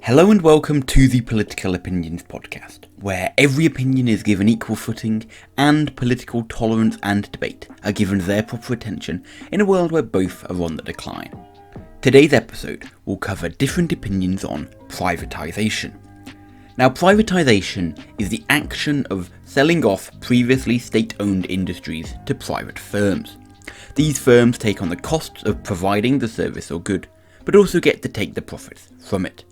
Hello and welcome to the Political Opinions podcast, where every opinion is given equal footing and political tolerance and debate are given their proper attention in a world where both are on the decline. Today's episode will cover different opinions on privatisation. Now, privatisation is the action of selling off previously state-owned industries to private firms. These firms take on the costs of providing the service or good, but also get to take the profits from it.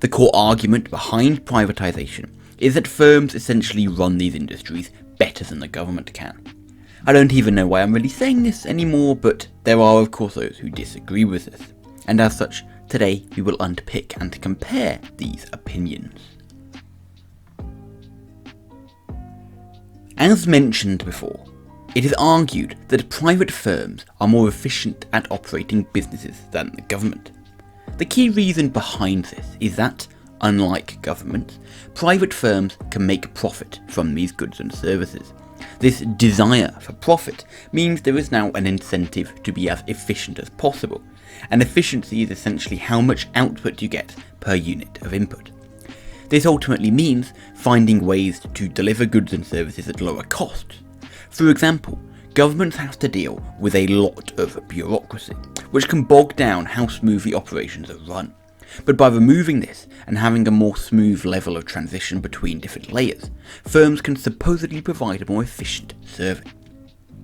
The core argument behind privatisation is that firms essentially run these industries better than the government can. I don't even know why I'm really saying this anymore, but there are of course those who disagree with this, and as such, today we will unpick and compare these opinions. As mentioned before, it is argued that private firms are more efficient at operating businesses than the government. The key reason behind this is that, unlike governments, private firms can make profit from these goods and services. This desire for profit means there is now an incentive to be as efficient as possible, and efficiency is essentially how much output you get per unit of input. This ultimately means finding ways to deliver goods and services at lower costs. For example, governments have to deal with a lot of bureaucracy, which can bog down how smoothly operations are run. But by removing this and having a more smooth level of transition between different layers, firms can supposedly provide a more efficient service.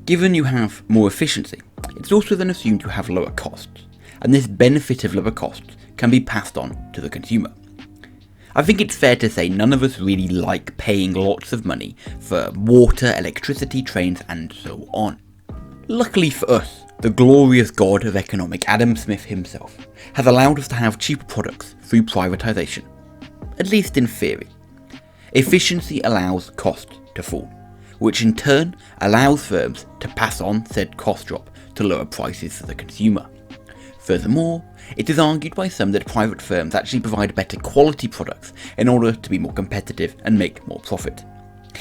Given you have more efficiency, it's also then assumed you have lower costs, and this benefit of lower costs can be passed on to the consumer. I think it's fair to say none of us really like paying lots of money for water, electricity, trains, and so on. Luckily for us, the glorious god of economic Adam Smith himself has allowed us to have cheaper products through privatisation, at least in theory. Efficiency allows cost to fall, which in turn allows firms to pass on said cost drop to lower prices for the consumer. Furthermore, it is argued by some that private firms actually provide better quality products in order to be more competitive and make more profit.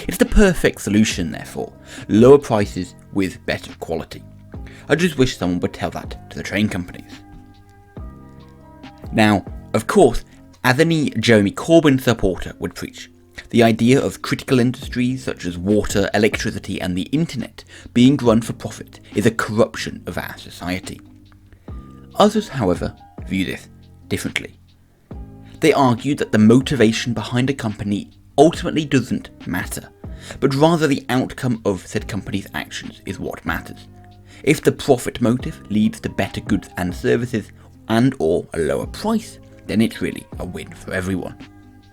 It's the perfect solution, therefore, lower prices with better quality. I just wish someone would tell that to the train companies. Now, of course, as any Jeremy Corbyn supporter would preach, the idea of critical industries such as water, electricity and the internet being run for profit is a corruption of our society. Others, however, view this differently. They argue that the motivation behind a company ultimately doesn't matter, but rather the outcome of said company's actions is what matters. If the profit motive leads to better goods and services and or a lower price, then it's really a win for everyone.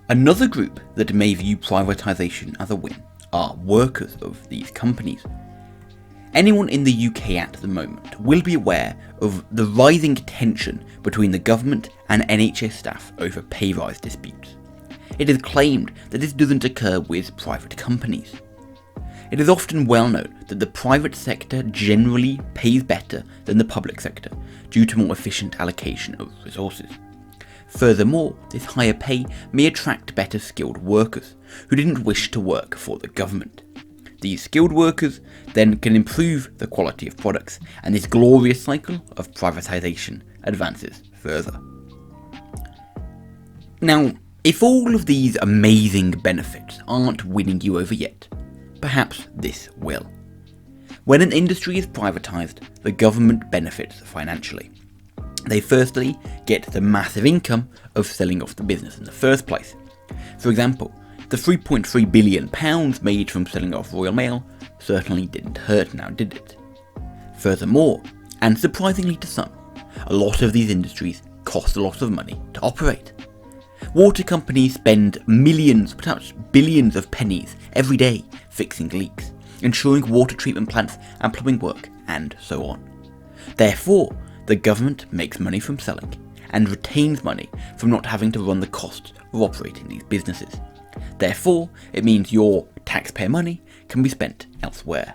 Another group that may view privatisation as a win are workers of these companies. Anyone in the UK at the moment will be aware of the rising tension between the government and NHS staff over pay rise disputes. It is claimed that this doesn't occur with private companies. It is often well known that the private sector generally pays better than the public sector due to more efficient allocation of resources. Furthermore, this higher pay may attract better skilled workers who didn't wish to work for the government. These skilled workers then can improve the quality of products, and this glorious cycle of privatisation advances further. Now, if all of these amazing benefits aren't winning you over yet, perhaps this will. When an industry is privatised, the government benefits financially. They firstly get the massive income of selling off the business in the first place. For example, the £3.3 billion made from selling off Royal Mail certainly didn't hurt now, did it? Furthermore, and surprisingly to some, a lot of these industries cost a lot of money to operate. Water companies spend millions, perhaps billions of pennies every day fixing leaks, ensuring water treatment plants and plumbing work, and so on. Therefore, the government makes money from selling and retains money from not having to run the costs of operating these businesses. Therefore, it means your taxpayer money can be spent elsewhere.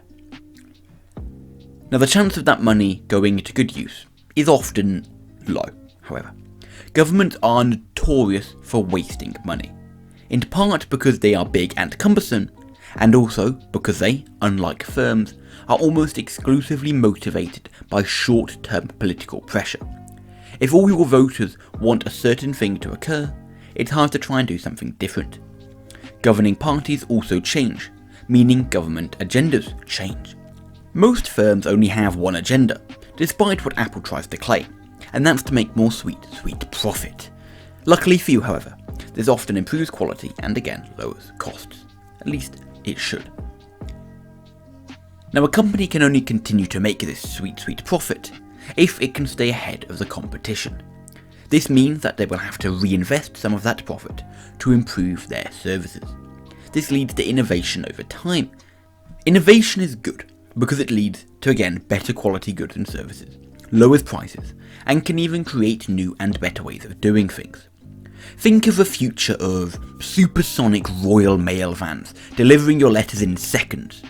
Now, the chance of that money going to good use is often low, however. Governments are notorious for wasting money, in part because they are big and cumbersome, and also because they, unlike firms, are almost exclusively motivated by short-term political pressure. If all your voters want a certain thing to occur, it's hard to try and do something different. Governing parties also change, meaning government agendas change. Most firms only have one agenda, despite what Apple tries to claim, and that's to make more sweet profit. Luckily for you, however, this often improves quality and again lowers costs. At least it should. Now, a company can only continue to make this sweet profit if it can stay ahead of the competition. This means that they will have to reinvest some of that profit to improve their services. This leads to innovation over time. Innovation is good because it leads to, again, better quality goods and services, lowers prices, and can even create new and better ways of doing things. Think of a future of supersonic Royal Mail vans delivering your letters in seconds.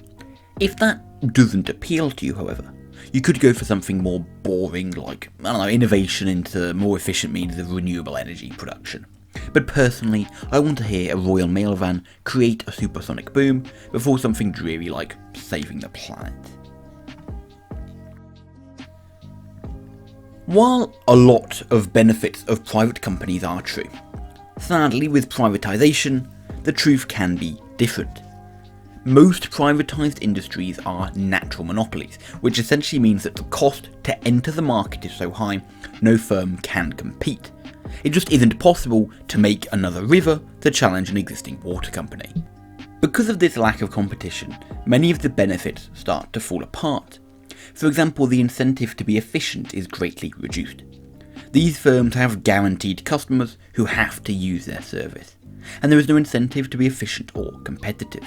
If that doesn't appeal to you, however, you could go for something more boring like, innovation into more efficient means of renewable energy production. But personally, I want to hear a Royal Mail van create a supersonic boom before something dreary like saving the planet. While a lot of benefits of private companies are true, sadly with privatisation, the truth can be different. Most privatised industries are natural monopolies, which essentially means that the cost to enter the market is so high, no firm can compete. It just isn't possible to make another river to challenge an existing water company. Because of this lack of competition, many of the benefits start to fall apart. For example, the incentive to be efficient is greatly reduced. These firms have guaranteed customers who have to use their service, and there is no incentive to be efficient or competitive.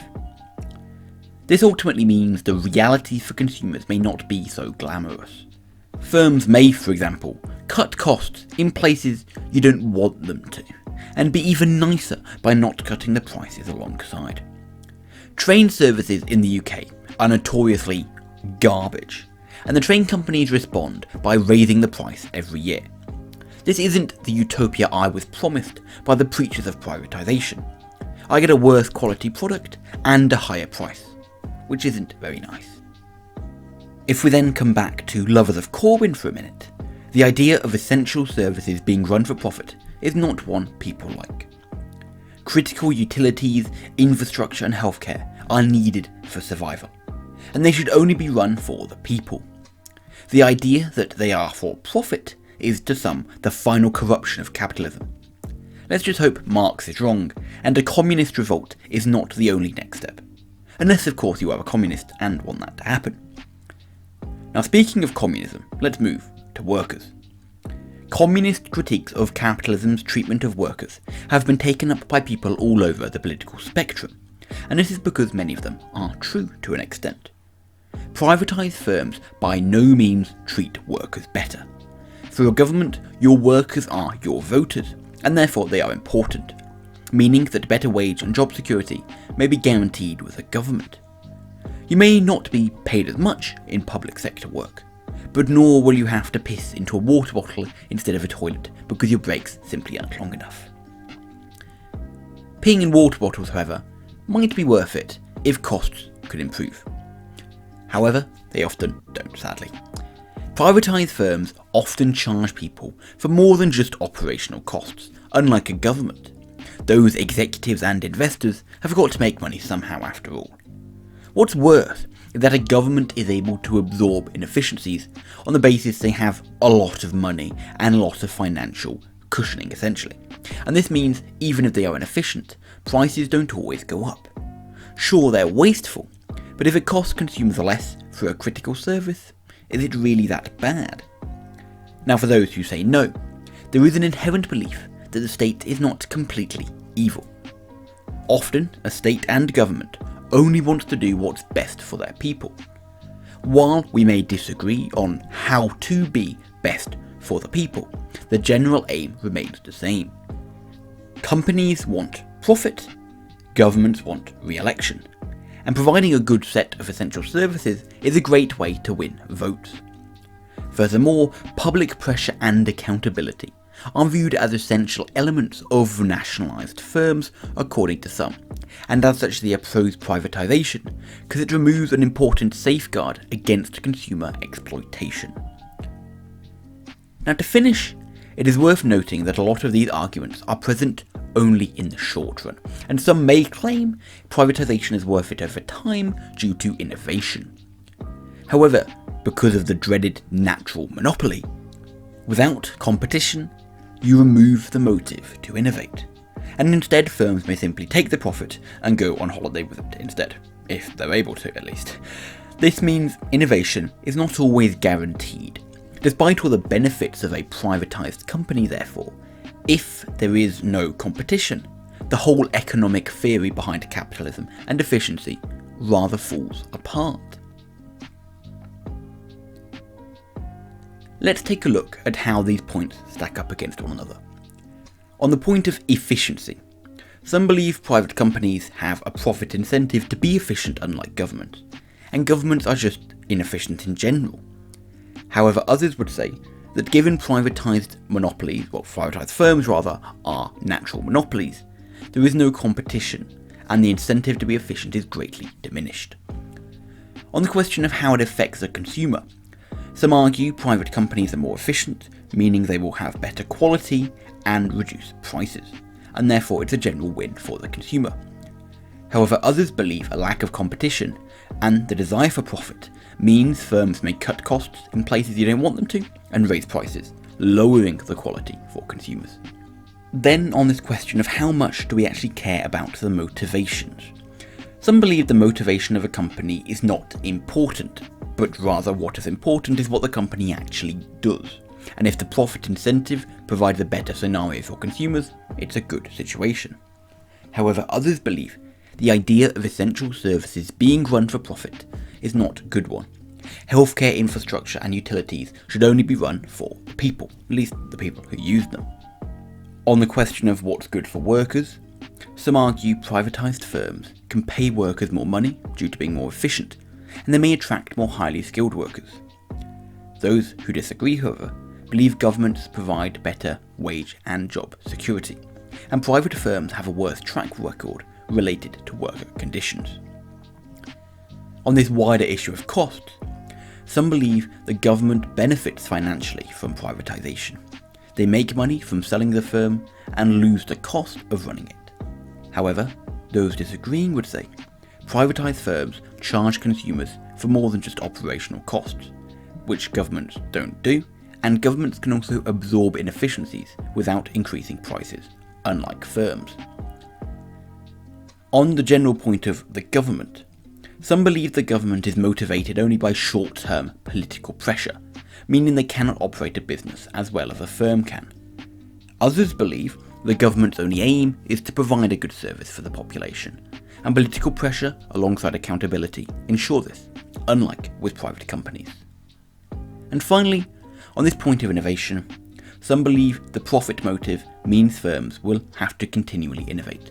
This ultimately means the reality for consumers may not be so glamorous. Firms may, for example, cut costs in places you don't want them to, and be even nicer by not cutting the prices alongside. Train services in the UK are notoriously garbage, and the train companies respond by raising the price every year. This isn't the utopia I was promised by the preachers of privatisation. I get a worse quality product and a higher price, which isn't very nice. If we then come back to lovers of Corbyn for a minute, the idea of essential services being run for profit is not one people like. Critical utilities, infrastructure and healthcare are needed for survival, and they should only be run for the people. The idea that they are for profit is to some the final corruption of capitalism. Let's just hope Marx is wrong, and a communist revolt is not the only next step. Unless of course you are a communist and want that to happen. Now, speaking of communism, let's move to workers. Communist critiques of capitalism's treatment of workers have been taken up by people all over the political spectrum, and this is because many of them are true to an extent. Privatised firms by no means treat workers better. For a government, your workers are your voters, and therefore they are important, meaning that better wage and job security may be guaranteed with a government. You may not be paid as much in public sector work, but nor will you have to piss into a water bottle instead of a toilet because your breaks simply aren't long enough. Peeing in water bottles, however, might be worth it if costs could improve. However, they often don't, sadly. Privatised firms often charge people for more than just operational costs, unlike a government. Those executives and investors have got to make money somehow after all. What's worse is that a government is able to absorb inefficiencies on the basis they have a lot of money and a lot of financial cushioning essentially. And this means even if they are inefficient, prices don't always go up. Sure, they're wasteful, but if it costs consumers less for a critical service, is it really that bad? Now, for those who say no, there is an inherent belief that the state is not completely evil. Often, a state and government only wants to do what's best for their people. While we may disagree on how to be best for the people, the general aim remains the same. Companies want profit, governments want re-election, and providing a good set of essential services is a great way to win votes. Furthermore, public pressure and accountability are viewed as essential elements of nationalised firms, according to some, and as such they oppose privatisation because it removes an important safeguard against consumer exploitation. Now, to finish, it is worth noting that a lot of these arguments are present only in the short run, and some may claim privatisation is worth it over time due to innovation. However, because of the dreaded natural monopoly, without competition, you remove the motive to innovate, and instead firms may simply take the profit and go on holiday with it instead, if they're able to at least. This means innovation is not always guaranteed. Despite all the benefits of a privatised company, therefore, if there is no competition, the whole economic theory behind capitalism and efficiency rather falls apart. Let's take a look at how these points stack up against one another. On the point of efficiency, some believe private companies have a profit incentive to be efficient, unlike governments, and governments are just inefficient in general. However, others would say that given privatised firms are natural monopolies, there is no competition, and the incentive to be efficient is greatly diminished. On the question of how it affects the consumer, some argue private companies are more efficient, meaning they will have better quality and reduce prices, and therefore it's a general win for the consumer. However, others believe a lack of competition and the desire for profit means firms may cut costs in places you don't want them to and raise prices, lowering the quality for consumers. Then on this question of how much do we actually care about the motivations, some believe the motivation of a company is not important, but rather what is important is what the company actually does. And if the profit incentive provides a better scenario for consumers, it's a good situation. However, others believe the idea of essential services being run for profit is not a good one. Healthcare infrastructure and utilities should only be run for the people, at least the people who use them. On the question of what's good for workers, some argue privatised firms can pay workers more money due to being more efficient, and they may attract more highly skilled workers. Those who disagree, however, believe governments provide better wage and job security, and private firms have a worse track record related to worker conditions. On this wider issue of costs, some believe the government benefits financially from privatisation. They make money from selling the firm and lose the cost of running it. However, those disagreeing would say privatised firms charge consumers for more than just operational costs, which governments don't do, and governments can also absorb inefficiencies without increasing prices, unlike firms. On the general point of the government, some believe the government is motivated only by short-term political pressure, meaning they cannot operate a business as well as a firm can. Others believe the government's only aim is to provide a good service for the population, and political pressure alongside accountability ensure this, unlike with private companies. And finally, on this point of innovation, some believe the profit motive means firms will have to continually innovate,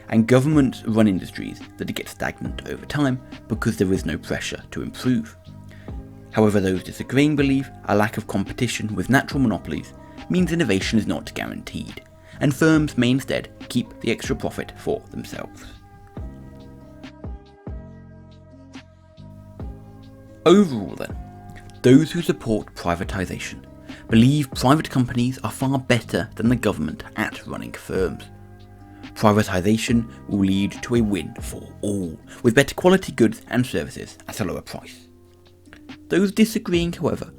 and governments run industries that get stagnant over time because there is no pressure to improve. However, those disagreeing believe a lack of competition with natural monopolies means innovation is not guaranteed, and firms may instead keep the extra profit for themselves. Overall then, those who support privatisation believe private companies are far better than the government at running firms. Privatisation will lead to a win for all, with better quality goods and services at a lower price. Those disagreeing, however,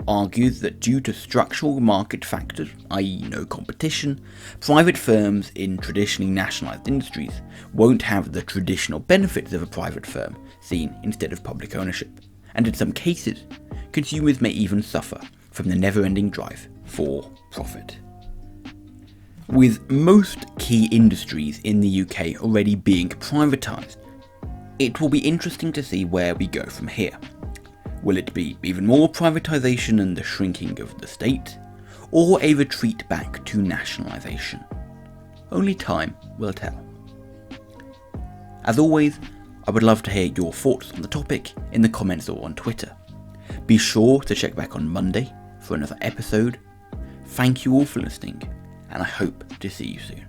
argue that due to structural market factors, i.e. no competition, private firms in traditionally nationalised industries won't have the traditional benefits of a private firm seen instead of public ownership, and in some cases, consumers may even suffer from the never-ending drive for profit. With most key industries in the UK already being privatised, it will be interesting to see where we go from here. Will it be even more privatisation and the shrinking of the state, or a retreat back to nationalisation? Only time will tell. As always, I would love to hear your thoughts on the topic in the comments or on Twitter. Be sure to check back on Monday for another episode. Thank you all for listening, and I hope to see you soon.